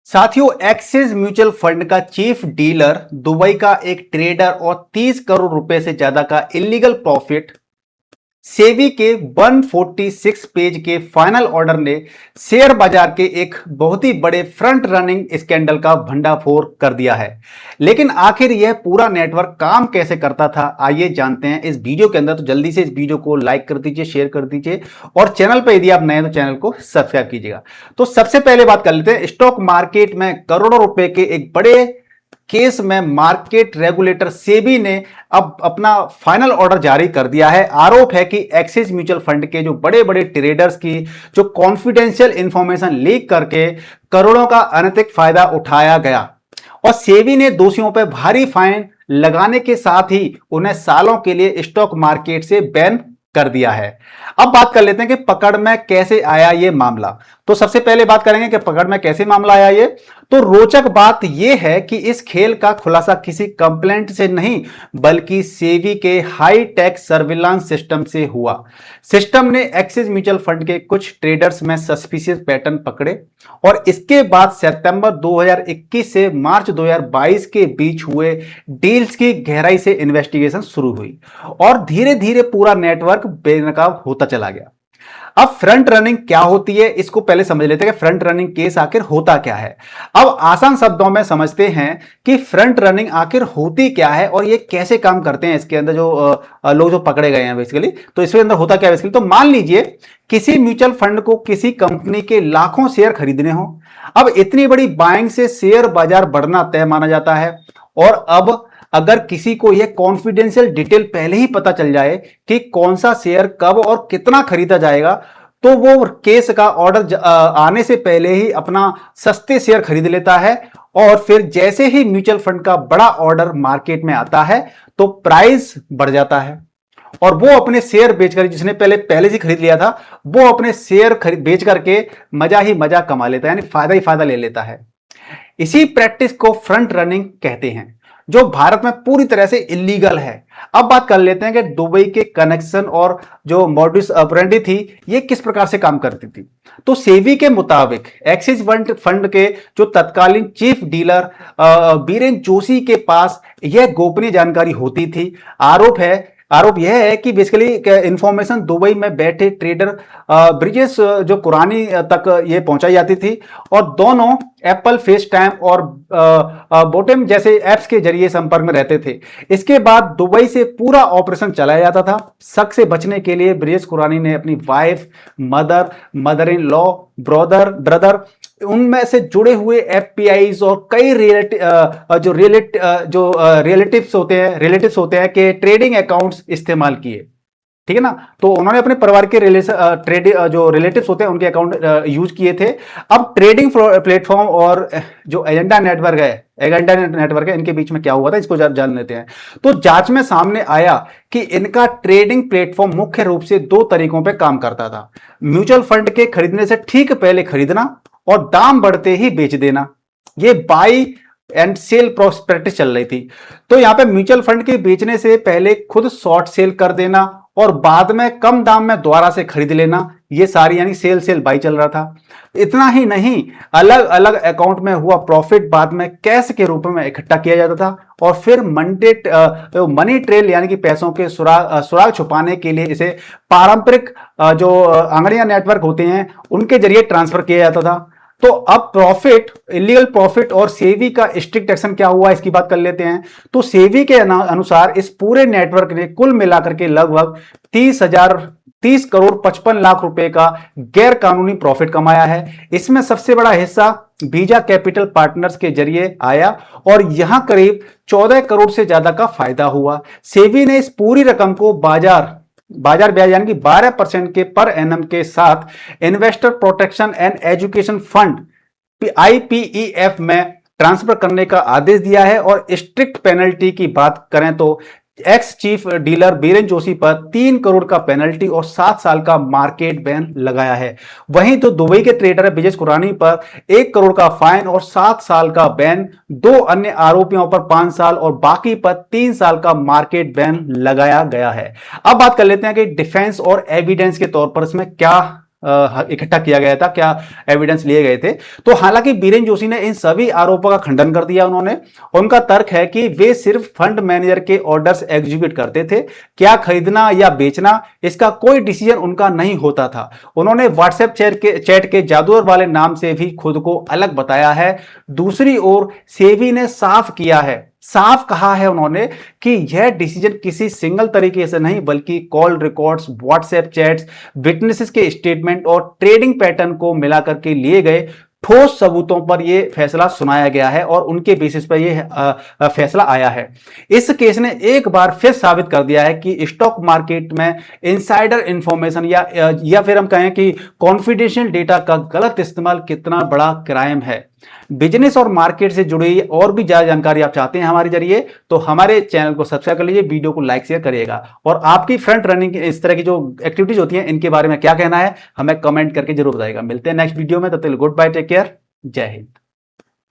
साथियों, axis mutual fund का chief dealer Dubai का एक ट्रेडर और 30 करोड़ रुपए से ज्यादा का इलीगल प्रॉफिट सेबी के 146 पेज के फाइनल ऑर्डर ने शेयर बाजार के एक बहुत ही बड़े फ्रंट रनिंग स्कैंडल का भंडाफोड़ कर दिया है। लेकिन आखिर यह पूरा नेटवर्क काम कैसे करता था, आइए जानते हैं इस वीडियो के अंदर। तो जल्दी से इस वीडियो को लाइक कर दीजिए, शेयर कर दीजिए और चैनल पर यदि आप नए तो चैनल को सब्सक्राइब कीजिएगा। तो सबसे पहले बात कर लेते हैं, स्टॉक मार्केट में करोड़ों रुपए के एक बड़े केस में मार्केट रेगुलेटर सेबी ने अब अपना फाइनल ऑर्डर जारी कर दिया है। आरोप है कि एक्सिस म्यूचुअल फंड के जो बड़े बड़े ट्रेडर्स की जो कॉन्फिडेंशियल इंफॉर्मेशन लीक करके करोड़ों का अनैतिक फायदा उठाया गया और सेबी ने दोषियों पर भारी फाइन लगाने के साथ ही उन्हें सालों के लिए स्टॉक मार्केट से बैन कर दिया है। अब बात कर लेते हैं कि पकड़ में कैसे आया ये मामला। तो सबसे पहले बात करेंगे कि पकड़ में कैसे मामला आया ये। तो रोचक बात यह है कि इस खेल का खुलासा किसी कंप्लेंट से नहीं बल्कि सेबी के हाई टेक सर्विलांस सिस्टम से हुआ। सिस्टम ने एक्सिस म्यूचुअल फंड के कुछ ट्रेडर्स में सस्पिशियस पैटर्न पकड़े और इसके बाद सितंबर 2021 से मार्च 2022 के बीच हुए डील्स की गहराई से इन्वेस्टिगेशन शुरू हुई और धीरे धीरे पूरा नेटवर्क बेनकाब होता चला गया। अब फ्रंट रनिंग क्या होती है, इसको पहले समझ लेते हैं कि फ्रंट रनिंग केस आखिर होता क्या है। अब आसान शब्दों में समझते हैं कि फ्रंट रनिंग आखिर होती क्या है और ये कैसे काम करते हैं। इसके अंदर जो लोग जो पकड़े गए हैं बेसिकली, तो इसके अंदर होता क्या है बेसिकली। तो मान लीजिए किसी म्यूचुअल फंड को किसी कंपनी के लाखों शेयर खरीदने हो। अब इतनी बड़ी बाइंग से शेयर बाजार बढ़ना तय माना जाता है और अब अगर किसी को यह कॉन्फिडेंशियल डिटेल पहले ही पता चल जाए कि कौन सा शेयर कब और कितना खरीदा जाएगा, तो वो केस का ऑर्डर आने से पहले ही अपना सस्ते शेयर खरीद लेता है और फिर जैसे ही म्यूचुअल फंड का बड़ा ऑर्डर मार्केट में आता है तो प्राइस बढ़ जाता है और वो अपने शेयर बेचकर, जिसने पहले से खरीद लिया था, वो अपने शेयर बेच करके मजा ही मजा कमा लेता है, यानी फायदा ही फायदा ले लेता है। इसी प्रैक्टिस को फ्रंट रनिंग कहते हैं, जो भारत में पूरी तरह से इलीगल है। अब बात कर लेते हैं कि दुबई के कनेक्शन और जो मॉडस ऑपरेंडी थी ये किस प्रकार से काम करती थी। तो सेबी के मुताबिक एक्सिस फंड के जो तत्कालीन चीफ डीलर बीरेन जोशी के पास यह गोपनीय जानकारी होती थी। आरोप यह है कि बेसिकली इंफॉर्मेशन दुबई में बैठे ट्रेडर ब्रिजेश जो कुरानी तक ये पहुंचाई जाती थी और दोनों एप्पल फेस टाइम और बोटेम जैसे एप्स के जरिए संपर्क में रहते थे। इसके बाद दुबई से पूरा ऑपरेशन चलाया जाता था। शक से बचने के लिए ब्रिजेश कुरानी ने अपनी wife, mother in law, brother उनमें से जुड़े हुए एफपीआईज और कई रिलेटिव्स होते हैं कि ट्रेडिंग अकाउंट्स इस्तेमाल किए। ठीक है ना। तो उन्होंने अपने परिवार के जो रिलेटिव्स होते हैं उनके अकाउंट यूज किए थे। अब ट्रेडिंग प्लेटफॉर्म और जो एजेंडा नेटवर्क है इनके बीच में क्या हुआ था, इसको जान लेते हैं। तो जांच में सामने आया कि इनका ट्रेडिंग प्लेटफॉर्म मुख्य रूप से दो तरीकों पर काम करता था। म्यूचुअल फंड के खरीदने से ठीक पहले खरीदना और दाम बढ़ते ही बेच देना। ये बाई एंड सेल प्रैक्टिस चल रही थी। तो यहां पे म्यूचुअल फंड के बेचने से पहले खुद शॉर्ट सेल कर देना और बाद में कम दाम में दोबारा से खरीद लेना, ये सारी यानी सेल बाई चल रहा था। इतना ही नहीं, अलग अलग अकाउंट में हुआ प्रॉफिट बाद में कैश के रूप में इकट्ठा किया जाता था और फिर मनी ट्रेल यानी कि पैसों के सुराग छुपाने के लिए इसे पारंपरिक जो अंगड़िया नेटवर्क होते हैं उनके जरिए ट्रांसफर किया जाता था। तो अब इलीगल प्रॉफिट और सेबी का स्ट्रिक्ट एक्शन क्या हुआ, इसकी बात कर लेते हैं। तो सेबी के अनुसार इस पूरे नेटवर्क ने कुल मिलाकर के लगभग 30 करोड़ 55 लाख रुपए का गैर कानूनी प्रॉफिट कमाया है। इसमें सबसे बड़ा हिस्सा वीजा कैपिटल पार्टनर्स के जरिए आया और यहां करीब 14 करोड़ से ज्यादा का फायदा हुआ। सेबी ने इस पूरी रकम को बाजार ब्याज यानी कि 12% के पर एनम के साथ investor protection and education fund IPEF में ट्रांसफर करने का आदेश दिया है और स्ट्रिक्ट पेनल्टी की बात करें तो ex chief dealer Biren Joshi पर 3 करोड़ का पेनल्टी और 7 साल का मार्केट बैन लगाया है। वहीं तो दुबई के ट्रेडर ब्रिजेश कुरानी पर 1 करोड़ का फाइन और 7 साल का बैन, 2 अन्य आरोपियों पर 5 साल और बाकी पर 3 साल का मार्केट बैन लगाया गया है। अब बात कर लेते हैं कि डिफेंस और एविडेंस के तौर पर इसमें क्या इकट्ठा किया गया था, क्या एविडेंस लिए गए थे। तो हालांकि बीरेन जोशी ने इन सभी आरोपों का खंडन कर दिया। उनका तर्क है कि वे सिर्फ फंड मैनेजर के ऑर्डर्स एग्जीक्यूट करते थे, क्या खरीदना या बेचना इसका कोई डिसीजन उनका नहीं होता था। उन्होंने व्हाट्सएप चैट के जादूगर वाले नाम से भी खुद को अलग बताया है। दूसरी ओर सेबी ने साफ कहा है उन्होंने कि यह डिसीजन किसी सिंगल तरीके से नहीं बल्कि call records, WhatsApp chats, witnesses के स्टेटमेंट और ट्रेडिंग पैटर्न को मिलाकर के लिए गए ठोस सबूतों पर यह फैसला सुनाया गया है और उनके बेसिस पर यह फैसला आया है। इस केस ने एक बार फिर साबित कर दिया है कि स्टॉक मार्केट में इनसाइडर इंफॉर्मेशन या फिर हम कहें कि कॉन्फिडेंशियल डेटा का गलत इस्तेमाल कितना बड़ा क्राइम है। बिजनेस और मार्केट से जुड़ी और भी ज्यादा जानकारी आप चाहते हैं हमारे जरिए, तो हमारे चैनल को सब्सक्राइब कर लीजिए, वीडियो को लाइक शेयर करिएगा और आपकी फ्रंट रनिंग इस तरह की जो एक्टिविटीज होती हैं इनके बारे में क्या कहना है हमें कमेंट करके जरूर बताइएगा। मिलते हैं नेक्स्ट वीडियो में, तब तक गुड बाय, टेक केयर, जय हिंद।